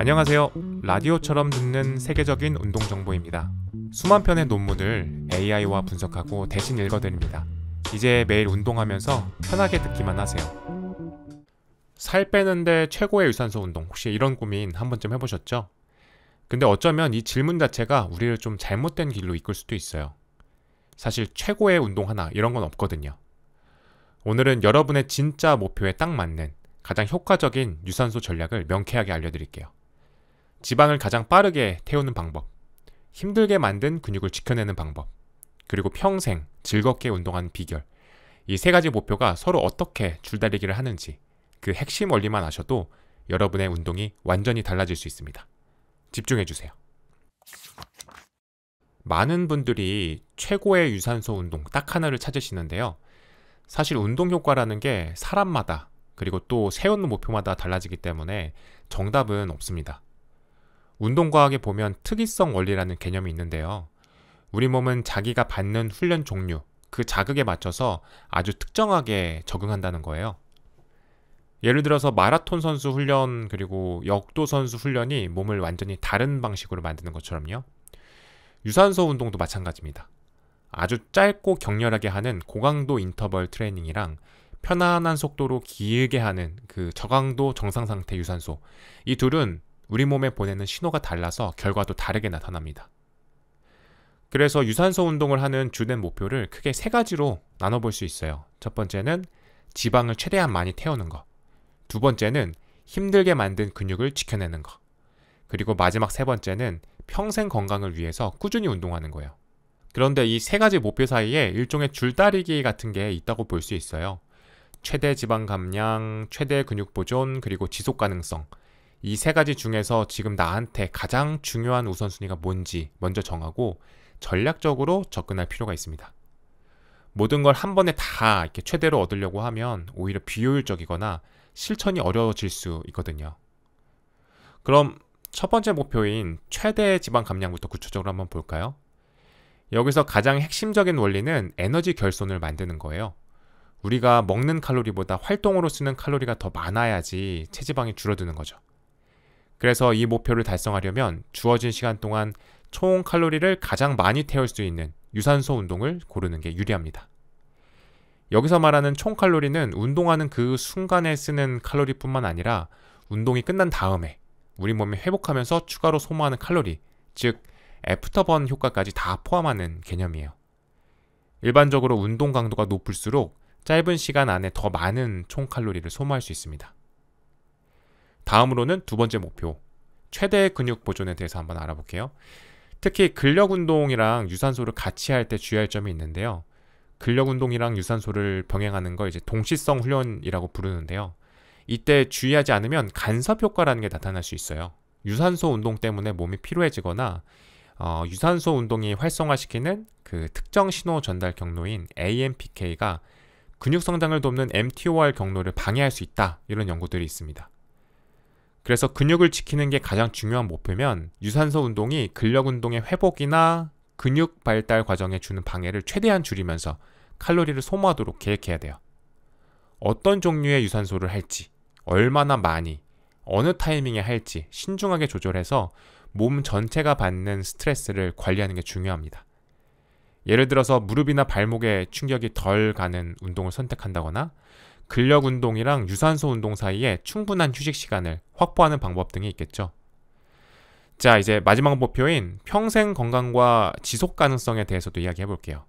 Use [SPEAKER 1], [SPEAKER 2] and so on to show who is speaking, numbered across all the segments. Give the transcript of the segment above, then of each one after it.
[SPEAKER 1] 안녕하세요. 라디오처럼 듣는 세계적인 운동 정보입니다. 수만 편의 논문을 AI와 분석하고 대신 읽어드립니다. 이제 매일 운동하면서 편하게 듣기만 하세요. 살 빼는데 최고의 유산소 운동, 혹시 이런 고민 한 번쯤 해보셨죠? 근데 어쩌면 이 질문 자체가 우리를 좀 잘못된 길로 이끌 수도 있어요. 사실 최고의 운동 하나 이런 건 없거든요. 오늘은 여러분의 진짜 목표에 딱 맞는 가장 효과적인 유산소 전략을 명쾌하게 알려드릴게요. 지방을 가장 빠르게 태우는 방법, 힘들게 만든 근육을 지켜내는 방법, 그리고 평생 즐겁게 운동하는 비결. 이 세 가지 목표가 서로 어떻게 줄다리기를 하는지 그 핵심 원리만 아셔도 여러분의 운동이 완전히 달라질 수 있습니다. 집중해주세요. 많은 분들이 최고의 유산소 운동 딱 하나를 찾으시는데요. 사실 운동 효과라는 게 사람마다 그리고 또 세우는 목표마다 달라지기 때문에 정답은 없습니다. 운동과학에 보면 특이성 원리라는 개념이 있는데요. 우리 몸은 자기가 받는 훈련 종류, 그 자극에 맞춰서 아주 특정하게 적응한다는 거예요. 예를 들어서 마라톤 선수 훈련 그리고 역도 선수 훈련이 몸을 완전히 다른 방식으로 만드는 것처럼요. 유산소 운동도 마찬가지입니다. 아주 짧고 격렬하게 하는 고강도 인터벌 트레이닝이랑 편안한 속도로 길게 하는 그 저강도 정상 상태 유산소, 이 둘은 우리 몸에 보내는 신호가 달라서 결과도 다르게 나타납니다. 그래서 유산소 운동을 하는 주된 목표를 크게 세 가지로 나눠볼 수 있어요. 첫 번째는 지방을 최대한 많이 태우는 거, 두 번째는 힘들게 만든 근육을 지켜내는 거, 그리고 마지막 세 번째는 평생 건강을 위해서 꾸준히 운동하는 거예요. 그런데 이 세 가지 목표 사이에 일종의 줄다리기 같은 게 있다고 볼 수 있어요. 최대 지방 감량, 최대 근육 보존, 그리고 지속 가능성. 이 세 가지 중에서 지금 나한테 가장 중요한 우선순위가 뭔지 먼저 정하고 전략적으로 접근할 필요가 있습니다. 모든 걸 한 번에 다 이렇게 최대로 얻으려고 하면 오히려 비효율적이거나 실천이 어려워질 수 있거든요. 그럼 첫 번째 목표인 최대 지방 감량부터 구체적으로 한번 볼까요? 여기서 가장 핵심적인 원리는 에너지 결손을 만드는 거예요. 우리가 먹는 칼로리보다 활동으로 쓰는 칼로리가 더 많아야지 체지방이 줄어드는 거죠. 그래서 이 목표를 달성하려면 주어진 시간 동안 총 칼로리를 가장 많이 태울 수 있는 유산소 운동을 고르는 게 유리합니다. 여기서 말하는 총 칼로리는 운동하는 그 순간에 쓰는 칼로리뿐만 아니라 운동이 끝난 다음에 우리 몸이 회복하면서 추가로 소모하는 칼로리, 즉 애프터번 효과까지 다 포함하는 개념이에요. 일반적으로 운동 강도가 높을수록 짧은 시간 안에 더 많은 총 칼로리를 소모할 수 있습니다. 다음으로는 두 번째 목표, 최대 근육 보존에 대해서 한번 알아볼게요. 특히 근력 운동이랑 유산소를 같이 할 때 주의할 점이 있는데요. 근력 운동이랑 유산소를 병행하는 걸 이제 동시성 훈련이라고 부르는데요. 이때 주의하지 않으면 간섭 효과라는 게 나타날 수 있어요. 유산소 운동 때문에 몸이 피로해지거나 유산소 운동이 활성화시키는 그 특정 신호 전달 경로인 AMPK가 근육 성장을 돕는 mTOR 경로를 방해할 수 있다, 이런 연구들이 있습니다. 그래서 근육을 지키는 게 가장 중요한 목표면 유산소 운동이 근력 운동의 회복이나 근육 발달 과정에 주는 방해를 최대한 줄이면서 칼로리를 소모하도록 계획해야 돼요. 어떤 종류의 유산소를 할지, 얼마나 많이, 어느 타이밍에 할지 신중하게 조절해서 몸 전체가 받는 스트레스를 관리하는 게 중요합니다. 예를 들어서 무릎이나 발목에 충격이 덜 가는 운동을 선택한다거나 근력 운동이랑 유산소 운동 사이에 충분한 휴식 시간을 확보하는 방법 등이 있겠죠. 자, 이제 마지막 목표인 평생 건강과 지속 가능성에 대해서도 이야기해 볼게요.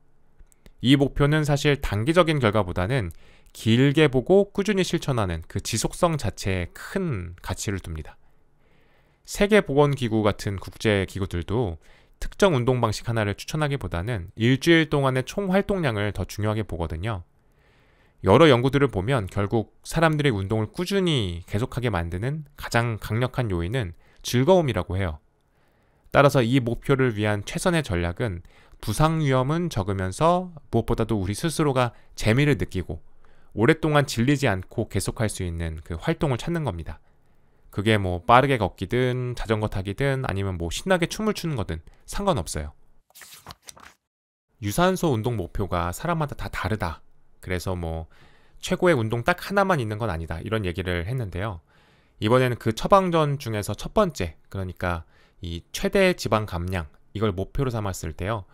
[SPEAKER 1] 이 목표는 사실 단기적인 결과보다는 길게 보고 꾸준히 실천하는 그 지속성 자체에 큰 가치를 둡니다. 세계보건기구 같은 국제기구들도 특정 운동 방식 하나를 추천하기보다는 일주일 동안의 총 활동량을 더 중요하게 보거든요. 여러 연구들을 보면 결국 사람들이 운동을 꾸준히 계속하게 만드는 가장 강력한 요인은 즐거움이라고 해요. 따라서 이 목표를 위한 최선의 전략은 부상 위험은 적으면서 무엇보다도 우리 스스로가 재미를 느끼고 오랫동안 질리지 않고 계속할 수 있는 그 활동을 찾는 겁니다. 그게 뭐 빠르게 걷기든 자전거 타기든 아니면 뭐 신나게 춤을 추는 거든 상관없어요. 유산소 운동 목표가 사람마다 다 다르다. 그래서 뭐 최고의 운동 딱 하나만 있는 건 아니다, 이런 얘기를 했는데요. 이번에는 그 처방전 중에서 첫 번째, 그러니까 이 최대 지방 감량, 이걸 목표로 삼았을 때요.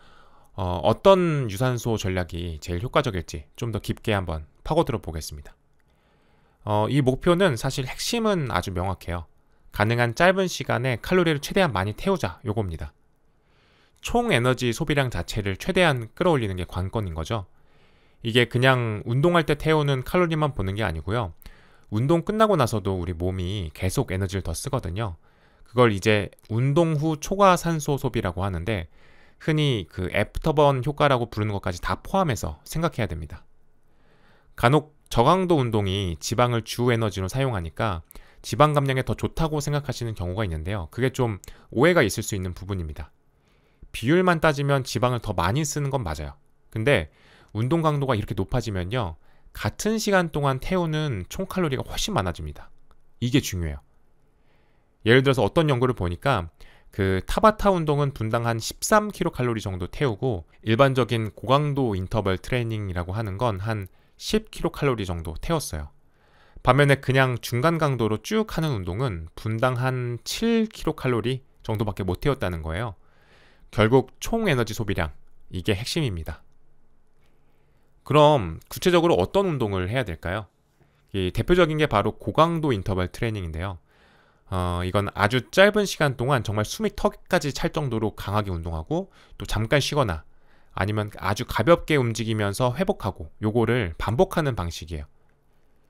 [SPEAKER 1] 어떤 유산소 전략이 제일 효과적일지 좀 더 깊게 한번 파고들어 보겠습니다. 이 목표는 사실 핵심은 아주 명확해요. 가능한 짧은 시간에 칼로리를 최대한 많이 태우자, 요겁니다. 총 에너지 소비량 자체를 최대한 끌어올리는 게 관건인 거죠. 이게 그냥 운동할 때 태우는 칼로리만 보는 게 아니고요. 운동 끝나고 나서도 우리 몸이 계속 에너지를 더 쓰거든요. 그걸 이제 운동 후 초과 산소 소비라고 하는데, 흔히 그 애프터번 효과라고 부르는 것까지 다 포함해서 생각해야 됩니다. 간혹 저강도 운동이 지방을 주 에너지로 사용하니까 지방 감량에 더 좋다고 생각하시는 경우가 있는데요. 그게 좀 오해가 있을 수 있는 부분입니다. 비율만 따지면 지방을 더 많이 쓰는 건 맞아요. 근데 운동 강도가 이렇게 높아지면요, 같은 시간 동안 태우는 총 칼로리가 훨씬 많아집니다. 이게 중요해요. 예를 들어서 어떤 연구를 보니까 그 타바타 운동은 분당 한 13kcal 정도 태우고, 일반적인 고강도 인터벌 트레이닝이라고 하는 건 한 10kcal 정도 태웠어요. 반면에 그냥 중간 강도로 쭉 하는 운동은 분당 한 7kcal 정도밖에 못 태웠다는 거예요. 결국 총 에너지 소비량, 이게 핵심입니다. 그럼 구체적으로 어떤 운동을 해야 될까요? 이 대표적인 게 바로 고강도 인터벌 트레이닝인데요. 이건 아주 짧은 시간 동안 정말 숨이 턱까지 찰 정도로 강하게 운동하고, 또 잠깐 쉬거나 아니면 아주 가볍게 움직이면서 회복하고, 요거를 반복하는 방식이에요.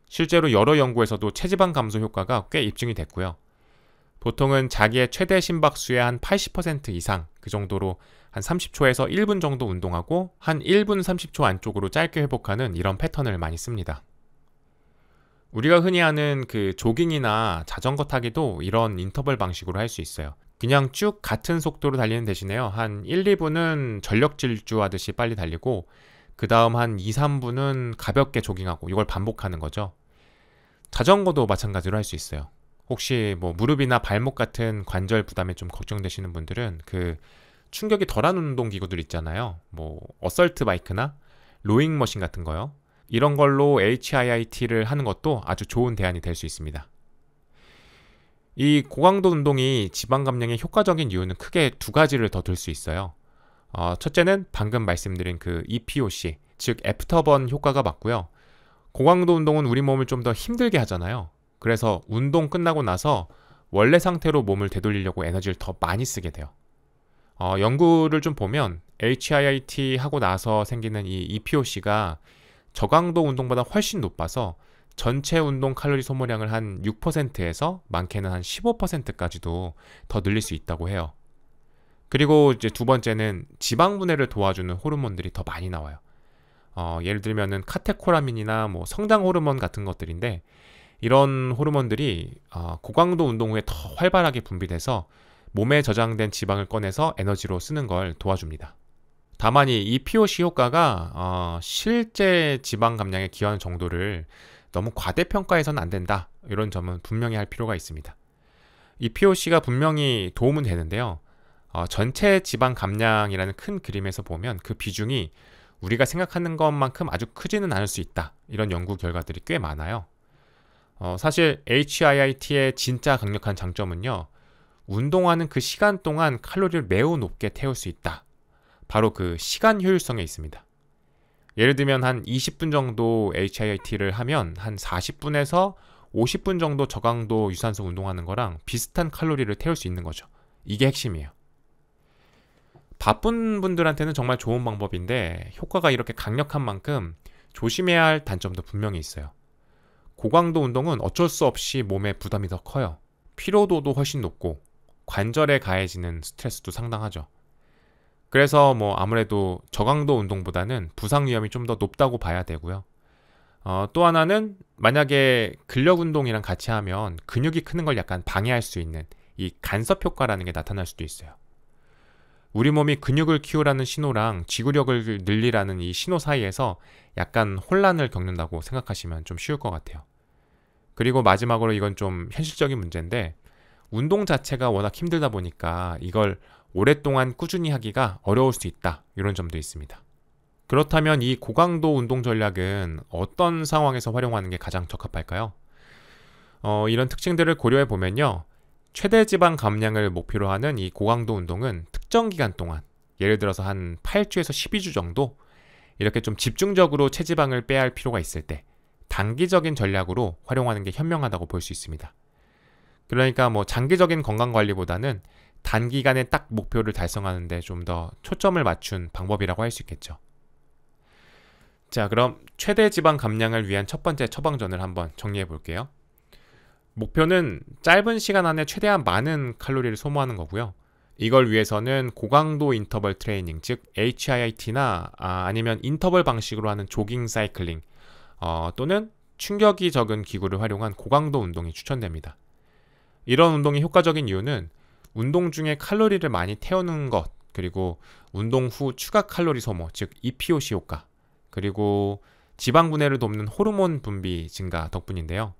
[SPEAKER 1] 실제로 여러 연구에서도 체지방 감소 효과가 꽤 입증이 됐고요. 보통은 자기의 최대 심박수의 한 80% 이상, 그 정도로 한 30초에서 1분 정도 운동하고 한 1분 30초 안쪽으로 짧게 회복하는 이런 패턴을 많이 씁니다. 우리가 흔히 하는 그 조깅이나 자전거 타기도 이런 인터벌 방식으로 할 수 있어요. 그냥 쭉 같은 속도로 달리는 대신에요, 한 1, 2분은 전력 질주하듯이 빨리 달리고, 그 다음 한 2, 3분은 가볍게 조깅하고, 이걸 반복하는 거죠. 자전거도 마찬가지로 할 수 있어요. 혹시 뭐 무릎이나 발목 같은 관절 부담에 좀 걱정되시는 분들은 그 충격이 덜한 운동기구들 있잖아요. 뭐 어설트 바이크나 로잉 머신 같은 거요. 이런 걸로 HIIT를 하는 것도 아주 좋은 대안이 될 수 있습니다. 이 고강도 운동이 지방 감량에 효과적인 이유는 크게 두 가지를 더 들 수 있어요. 첫째는 방금 말씀드린 그 EPOC, 즉 애프터번 효과가 맞고요. 고강도 운동은 우리 몸을 좀 더 힘들게 하잖아요. 그래서 운동 끝나고 나서 원래 상태로 몸을 되돌리려고 에너지를 더 많이 쓰게 돼요. 연구를 좀 보면 HIIT 하고 나서 생기는 이 EPOC가 저강도 운동보다 훨씬 높아서 전체 운동 칼로리 소모량을 한 6%에서 많게는 한 15%까지도 더 늘릴 수 있다고 해요. 그리고 이제 두 번째는 지방 분해를 도와주는 호르몬들이 더 많이 나와요. 예를 들면은 카테코라민이나 뭐 성장 호르몬 같은 것들인데, 이런 호르몬들이 고강도 운동 후에 더 활발하게 분비돼서 몸에 저장된 지방을 꺼내서 에너지로 쓰는 걸 도와줍니다. 다만 이 EPOC 효과가 실제 지방 감량에 기여하는 정도를 너무 과대평가해서는 안 된다, 이런 점은 분명히 할 필요가 있습니다. EPOC가 분명히 도움은 되는데요. 전체 지방 감량이라는 큰 그림에서 보면 그 비중이 우리가 생각하는 것만큼 아주 크지는 않을 수 있다, 이런 연구 결과들이 꽤 많아요. 사실 HIIT의 진짜 강력한 장점은요, 운동하는 그 시간 동안 칼로리를 매우 높게 태울 수 있다, 바로 그 시간 효율성에 있습니다. 예를 들면 한 20분 정도 HIIT를 하면 한 40분에서 50분 정도 저강도 유산소 운동하는 거랑 비슷한 칼로리를 태울 수 있는 거죠. 이게 핵심이에요. 바쁜 분들한테는 정말 좋은 방법인데, 효과가 이렇게 강력한 만큼 조심해야 할 단점도 분명히 있어요. 고강도 운동은 어쩔 수 없이 몸에 부담이 더 커요. 피로도도 훨씬 높고 관절에 가해지는 스트레스도 상당하죠. 그래서 뭐 아무래도 저강도 운동보다는 부상 위험이 좀 더 높다고 봐야 되고요. 또 하나는 만약에 근력 운동이랑 같이 하면 근육이 크는 걸 약간 방해할 수 있는 이 간섭 효과라는 게 나타날 수도 있어요. 우리 몸이 근육을 키우라는 신호랑 지구력을 늘리라는 이 신호 사이에서 약간 혼란을 겪는다고 생각하시면 좀 쉬울 것 같아요. 그리고 마지막으로 이건 좀 현실적인 문제인데, 운동 자체가 워낙 힘들다 보니까 이걸 오랫동안 꾸준히 하기가 어려울 수 있다, 이런 점도 있습니다. 그렇다면 이 고강도 운동 전략은 어떤 상황에서 활용하는 게 가장 적합할까요? 이런 특징들을 고려해 보면요. 최대 지방 감량을 목표로 하는 이 고강도 운동은 특정 기간 동안, 예를 들어서 한 8주에서 12주 정도 이렇게 좀 집중적으로 체지방을 빼야 할 필요가 있을 때 단기적인 전략으로 활용하는 게 현명하다고 볼 수 있습니다. 그러니까 뭐 장기적인 건강 관리보다는 단기간에 딱 목표를 달성하는 데 좀 더 초점을 맞춘 방법이라고 할 수 있겠죠. 자, 그럼 최대 지방 감량을 위한 첫 번째 처방전을 한번 정리해 볼게요. 목표는 짧은 시간 안에 최대한 많은 칼로리를 소모하는 거고요. 이걸 위해서는 고강도 인터벌 트레이닝, 즉 HIIT나 아니면 인터벌 방식으로 하는 조깅 사이클링 또는 충격이 적은 기구를 활용한 고강도 운동이 추천됩니다. 이런 운동이 효과적인 이유는 운동 중에 칼로리를 많이 태우는 것, 그리고 운동 후 추가 칼로리 소모, 즉 EPOC 효과, 그리고 지방 분해를 돕는 호르몬 분비 증가 덕분인데요.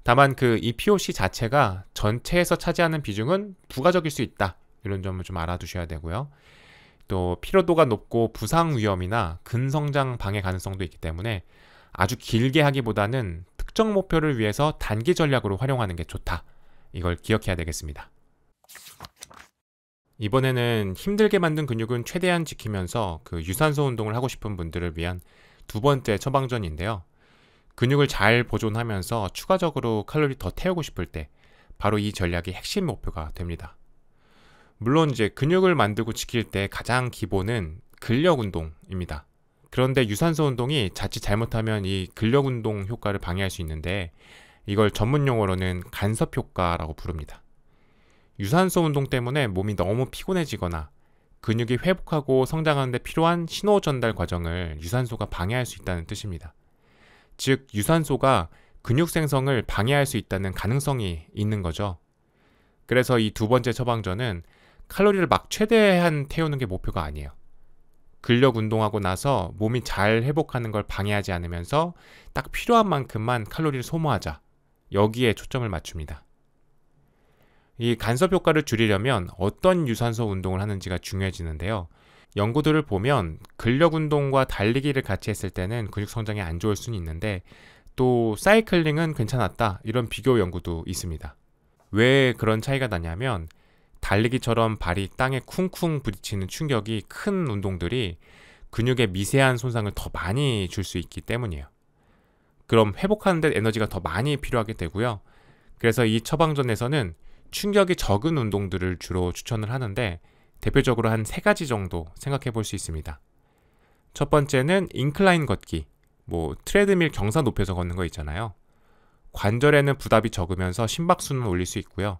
[SPEAKER 1] 다만 그 EPOC 자체가 전체에서 차지하는 비중은 부가적일 수 있다. 이런 점을 좀 알아두셔야 되고요. 또 피로도가 높고 부상 위험이나 근성장 방해 가능성도 있기 때문에 아주 길게 하기보다는 특정 목표를 위해서 단기 전략으로 활용하는 게 좋다. 이걸 기억해야 되겠습니다. 이번에는 힘들게 만든 근육은 최대한 지키면서 그 유산소 운동을 하고 싶은 분들을 위한 두 번째 처방전인데요. 근육을 잘 보존하면서 추가적으로 칼로리 더 태우고 싶을 때 바로 이 전략이 핵심 목표가 됩니다. 물론 이제 근육을 만들고 지킬 때 가장 기본은 근력 운동입니다. 그런데 유산소 운동이 자칫 잘못하면 이 근력 운동 효과를 방해할 수 있는데 이걸 전문 용어로는 간섭 효과라고 부릅니다. 유산소 운동 때문에 몸이 너무 피곤해지거나 근육이 회복하고 성장하는 데 필요한 신호 전달 과정을 유산소가 방해할 수 있다는 뜻입니다. 즉 유산소가 근육 생성을 방해할 수 있다는 가능성이 있는 거죠. 그래서 이 두 번째 처방전은 칼로리를 막 최대한 태우는 게 목표가 아니에요. 근력 운동하고 나서 몸이 잘 회복하는 걸 방해하지 않으면서 딱 필요한 만큼만 칼로리를 소모하자. 여기에 초점을 맞춥니다. 이 간섭 효과를 줄이려면 어떤 유산소 운동을 하는지가 중요해지는데요. 연구들을 보면 근력 운동과 달리기를 같이 했을 때는 근육 성장이 안 좋을 수는 있는데 또 사이클링은 괜찮았다. 이런 비교 연구도 있습니다. 왜 그런 차이가 나냐면 달리기처럼 발이 땅에 쿵쿵 부딪히는 충격이 큰 운동들이 근육에 미세한 손상을 더 많이 줄 수 있기 때문이에요. 그럼 회복하는 데 에너지가 더 많이 필요하게 되고요. 그래서 이 처방전에서는 충격이 적은 운동들을 주로 추천을 하는데 대표적으로 한 3가지 정도 생각해 볼 수 있습니다. 첫 번째는 인클라인 걷기, 트레드밀 경사 높여서 걷는 거 있잖아요. 관절에는 부담이 적으면서 심박수는 올릴 수 있고요.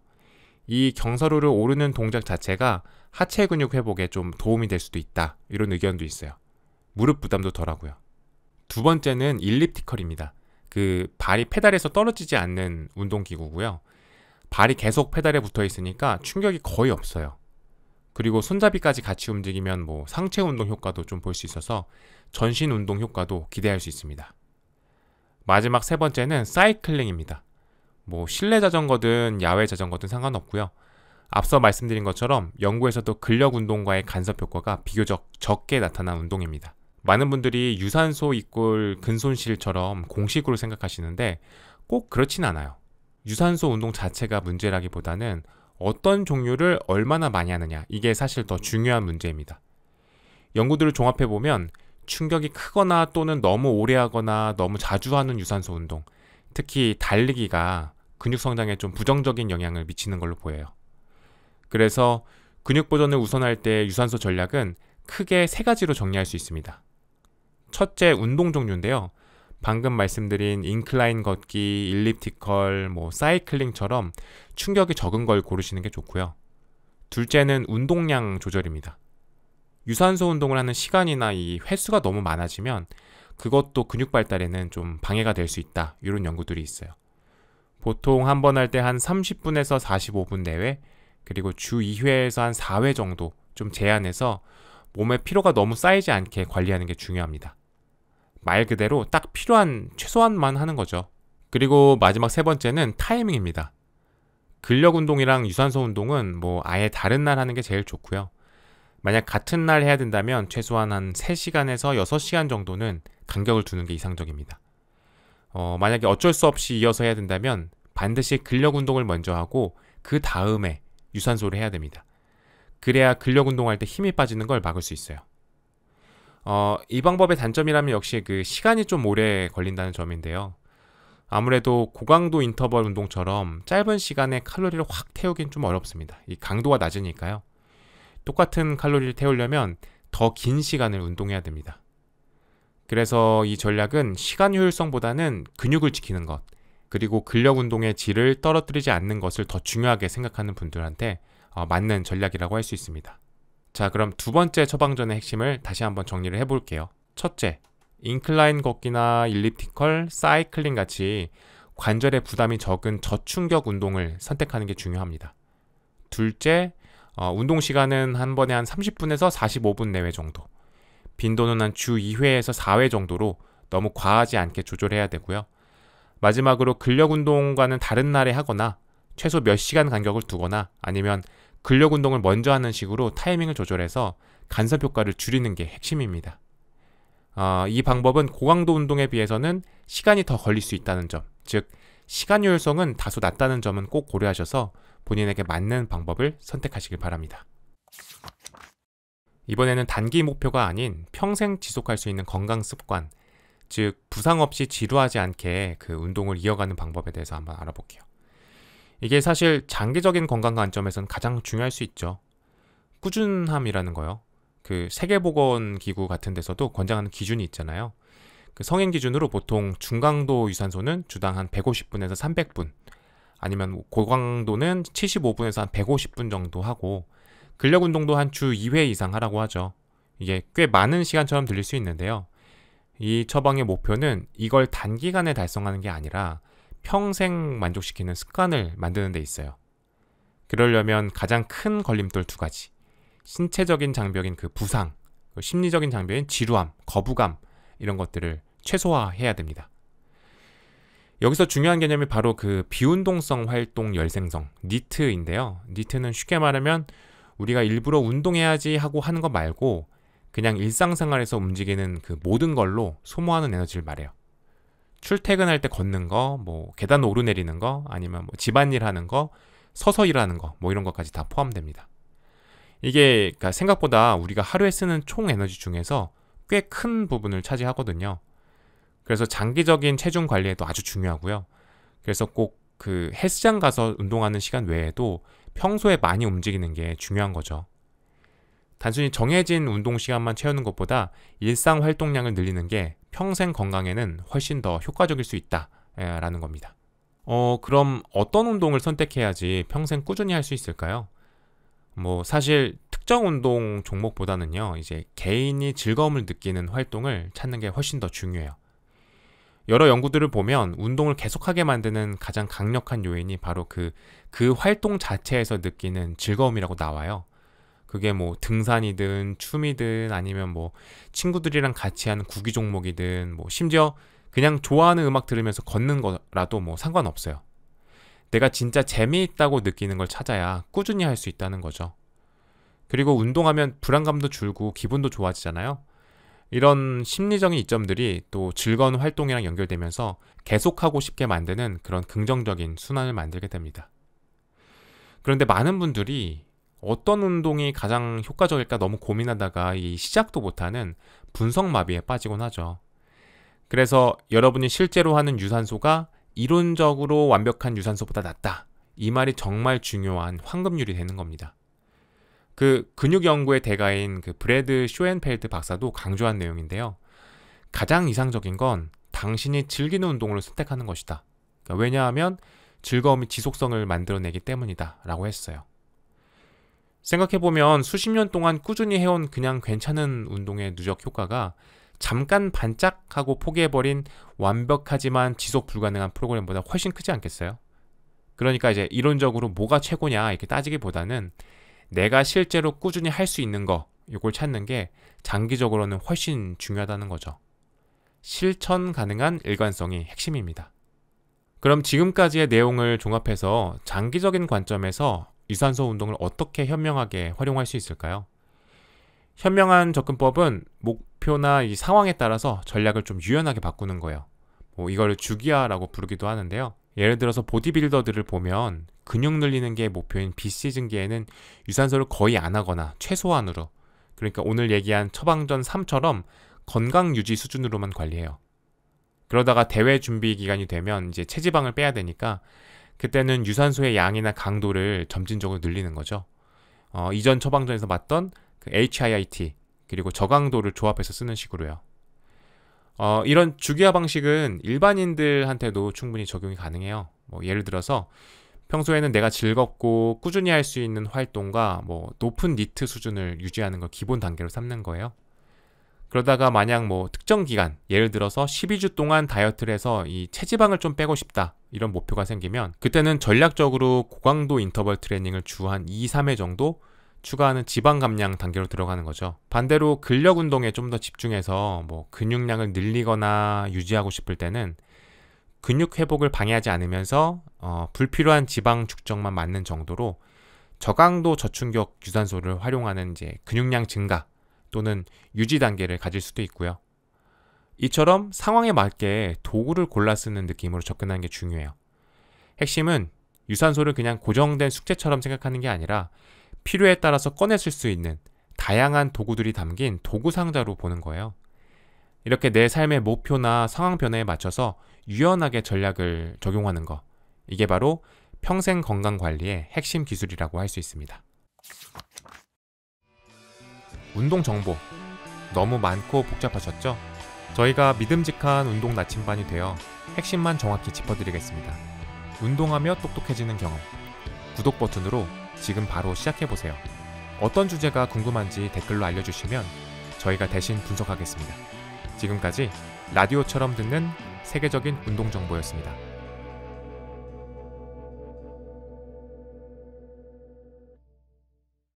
[SPEAKER 1] 이 경사로를 오르는 동작 자체가 하체 근육 회복에 좀 도움이 될 수도 있다. 이런 의견도 있어요. 무릎 부담도 덜하고요. 두 번째는 일리프티컬입니다. 발이 페달에서 떨어지지 않는 운동기구고요. 발이 계속 페달에 붙어 있으니까 충격이 거의 없어요. 그리고 손잡이까지 같이 움직이면 상체 운동 효과도 좀 볼 수 있어서 전신 운동 효과도 기대할 수 있습니다. 마지막 세 번째는 사이클링입니다. 실내 자전거든 야외 자전거든 상관없고요. 앞서 말씀드린 것처럼 연구에서도 근력 운동과의 간섭 효과가 비교적 적게 나타난 운동입니다. 많은 분들이 유산소 이꼴 근손실처럼 공식으로 생각하시는데 꼭 그렇진 않아요. 유산소 운동 자체가 문제라기보다는 어떤 종류를 얼마나 많이 하느냐, 이게 사실 더 중요한 문제입니다. 연구들을 종합해보면 충격이 크거나 또는 너무 오래 하거나 너무 자주 하는 유산소 운동, 특히 달리기가 근육 성장에 좀 부정적인 영향을 미치는 걸로 보여요. 그래서 근육 보존을 우선할 때 유산소 전략은 크게 3가지로 정리할 수 있습니다. 첫째, 운동 종류인데요. 방금 말씀드린 인클라인 걷기, 일리프티컬, 사이클링처럼 충격이 적은 걸 고르시는 게 좋고요. 둘째는 운동량 조절입니다. 유산소 운동을 하는 시간이나 이 횟수가 너무 많아지면 그것도 근육 발달에는 좀 방해가 될 수 있다. 이런 연구들이 있어요. 보통 한 번 할 때 한 30분에서 45분 내외, 그리고 주 2회에서 한 4회 정도 좀 제한해서 몸에 피로가 너무 쌓이지 않게 관리하는 게 중요합니다. 말 그대로 딱 필요한 최소한만 하는 거죠. 그리고 마지막 세 번째는 타이밍입니다. 근력 운동이랑 유산소 운동은 아예 다른 날 하는 게 제일 좋고요. 만약 같은 날 해야 된다면 최소한 한 3시간에서 6시간 정도는 간격을 두는 게 이상적입니다. 만약에 어쩔 수 없이 이어서 해야 된다면 반드시 근력 운동을 먼저 하고 그 다음에 유산소를 해야 됩니다. 그래야 근력 운동할 때 힘이 빠지는 걸 막을 수 있어요. 이 방법의 단점이라면 역시 그 시간이 좀 오래 걸린다는 점인데요. 아무래도 고강도 인터벌 운동처럼 짧은 시간에 칼로리를 확 태우긴 좀 어렵습니다. 이 강도가 낮으니까요. 똑같은 칼로리를 태우려면 더 긴 시간을 운동해야 됩니다. 그래서 이 전략은 시간 효율성보다는 근육을 지키는 것, 그리고 근력 운동의 질을 떨어뜨리지 않는 것을 더 중요하게 생각하는 분들한테 맞는 전략이라고 할 수 있습니다. 자, 그럼 두 번째 처방전의 핵심을 다시 한번 정리를 해볼게요. 첫째, 인클라인 걷기나 일리프티컬, 사이클링 같이 관절에 부담이 적은 저충격 운동을 선택하는 게 중요합니다. 둘째, 운동 시간은 한 번에 한 30분에서 45분 내외 정도, 빈도는 한 주 2회에서 4회 정도로 너무 과하지 않게 조절해야 되고요. 마지막으로 근력 운동과는 다른 날에 하거나 최소 몇 시간 간격을 두거나 아니면 근력 운동을 먼저 하는 식으로 타이밍을 조절해서 간섭 효과를 줄이는 게 핵심입니다. 이 방법은 고강도 운동에 비해서는 시간이 더 걸릴 수 있다는 점, 즉 시간 효율성은 다소 낮다는 점은 꼭 고려하셔서 본인에게 맞는 방법을 선택하시길 바랍니다. 이번에는 단기 목표가 아닌 평생 지속할 수 있는 건강 습관, 즉 부상 없이 지루하지 않게 그 운동을 이어가는 방법에 대해서 한번 알아볼게요. 이게 사실 장기적인 건강 관점에서는 가장 중요할 수 있죠. 꾸준함이라는 거요. 그 세계보건기구 같은 데서도 권장하는 기준이 있잖아요. 그 성인 기준으로 보통 중강도 유산소는 주당 한 150분에서 300분, 아니면 고강도는 75분에서 한 150분 정도 하고, 근력 운동도 한 주 2회 이상 하라고 하죠. 이게 꽤 많은 시간처럼 들릴 수 있는데요. 이 처방의 목표는 이걸 단기간에 달성하는 게 아니라 평생 만족시키는 습관을 만드는 데 있어요. 그러려면 가장 큰 걸림돌 두 가지, 신체적인 장벽인 그 부상, 심리적인 장벽인 지루함, 거부감, 이런 것들을 최소화해야 됩니다. 여기서 중요한 개념이 바로 그 비운동성 활동 열생성, 니트인데요. 니트는 쉽게 말하면 우리가 일부러 운동해야지 하고 하는 것 말고 그냥 일상생활에서 움직이는 그 모든 걸로 소모하는 에너지를 말해요. 출퇴근할 때 걷는 거, 뭐 계단 오르내리는 거, 아니면 뭐 집안일 하는 거, 서서 일하는 거, 뭐 이런 것까지 다 포함됩니다. 이게 그러니까 생각보다 우리가 하루에 쓰는 총 에너지 중에서 꽤 큰 부분을 차지하거든요. 그래서 장기적인 체중 관리에도 아주 중요하고요. 그래서 꼭 그 헬스장 가서 운동하는 시간 외에도 평소에 많이 움직이는 게 중요한 거죠. 단순히 정해진 운동 시간만 채우는 것보다 일상 활동량을 늘리는 게 평생 건강에는 훨씬 더 효과적일 수 있다라는 겁니다. 그럼 어떤 운동을 선택해야지 평생 꾸준히 할 수 있을까요? 뭐 사실 특정 운동 종목보다는요, 이제 개인이 즐거움을 느끼는 활동을 찾는 게 훨씬 더 중요해요. 여러 연구들을 보면 운동을 계속하게 만드는 가장 강력한 요인이 바로 그 활동 자체에서 느끼는 즐거움이라고 나와요. 그게 뭐 등산이든 춤이든 아니면 뭐 친구들이랑 같이 하는 구기 종목이든 뭐 심지어 그냥 좋아하는 음악 들으면서 걷는 거라도 뭐 상관없어요. 내가 진짜 재미있다고 느끼는 걸 찾아야 꾸준히 할 수 있다는 거죠. 그리고 운동하면 불안감도 줄고 기분도 좋아지잖아요. 이런 심리적인 이점들이 또 즐거운 활동이랑 연결되면서 계속하고 싶게 만드는 그런 긍정적인 순환을 만들게 됩니다. 그런데 많은 분들이 어떤 운동이 가장 효과적일까 너무 고민하다가 이 시작도 못하는 분석마비에 빠지곤 하죠. 그래서 여러분이 실제로 하는 유산소가 이론적으로 완벽한 유산소보다 낫다, 이 말이 정말 중요한 황금률이 되는 겁니다. 그 근육 연구의 대가인 그 브래드 쇼엔펠드 박사도 강조한 내용인데요. 가장 이상적인 건 당신이 즐기는 운동을 선택하는 것이다. 그러니까 왜냐하면 즐거움이 지속성을 만들어내기 때문이다 라고 했어요. 생각해보면 수십 년 동안 꾸준히 해온 그냥 괜찮은 운동의 누적 효과가 잠깐 반짝하고 포기해버린 완벽하지만 지속 불가능한 프로그램보다 훨씬 크지 않겠어요? 그러니까 이제 이론적으로 뭐가 최고냐 이렇게 따지기보다는 내가 실제로 꾸준히 할 수 있는 거, 이걸 찾는 게 장기적으로는 훨씬 중요하다는 거죠. 실천 가능한 일관성이 핵심입니다. 그럼 지금까지의 내용을 종합해서 장기적인 관점에서 유산소 운동을 어떻게 현명하게 활용할 수 있을까요? 현명한 접근법은 목표나 이 상황에 따라서 전략을 좀 유연하게 바꾸는 거예요. 뭐 이걸 주기화라고 부르기도 하는데요. 예를 들어서 보디빌더들을 보면 근육 늘리는 게 목표인 비시즌기에는 유산소를 거의 안 하거나 최소한으로, 그러니까 오늘 얘기한 처방전 3처럼 건강 유지 수준으로만 관리해요. 그러다가 대회 준비 기간이 되면 이제 체지방을 빼야 되니까 그때는 유산소의 양이나 강도를 점진적으로 늘리는 거죠. 이전 처방전에서 봤던 그 HIIT 그리고 저강도를 조합해서 쓰는 식으로요. 이런 주기화 방식은 일반인들한테도 충분히 적용이 가능해요. 예를 들어서 평소에는 내가 즐겁고 꾸준히 할 수 있는 활동과 높은 니트 수준을 유지하는 걸 기본 단계로 삼는 거예요. 그러다가 만약 특정 기간, 예를 들어서 12주 동안 다이어트를 해서 이 체지방을 좀 빼고 싶다, 이런 목표가 생기면 그때는 전략적으로 고강도 인터벌 트레이닝을 주 한 2, 3회 정도 추가하는 지방 감량 단계로 들어가는 거죠. 반대로 근력 운동에 좀 더 집중해서 근육량을 늘리거나 유지하고 싶을 때는 근육 회복을 방해하지 않으면서 불필요한 지방 축적만 맞는 정도로 저강도 저충격 유산소를 활용하는 이제 근육량 증가 또는 유지 단계를 가질 수도 있고요. 이처럼 상황에 맞게 도구를 골라 쓰는 느낌으로 접근하는 게 중요해요. 핵심은 유산소를 그냥 고정된 숙제처럼 생각하는 게 아니라 필요에 따라서 꺼내 쓸 수 있는 다양한 도구들이 담긴 도구 상자로 보는 거예요. 이렇게 내 삶의 목표나 상황 변화에 맞춰서 유연하게 전략을 적용하는 거, 이게 바로 평생 건강 관리의 핵심 기술이라고 할 수 있습니다. 운동 정보 너무 많고 복잡하셨죠? 저희가 믿음직한 운동 나침반이 되어 핵심만 정확히 짚어드리겠습니다. 운동하며 똑똑해지는 경험, 구독 버튼으로 지금 바로 시작해보세요. 어떤 주제가 궁금한지 댓글로 알려주시면 저희가 대신 분석하겠습니다. 지금까지 라디오처럼 듣는 세계적인 운동 정보였습니다.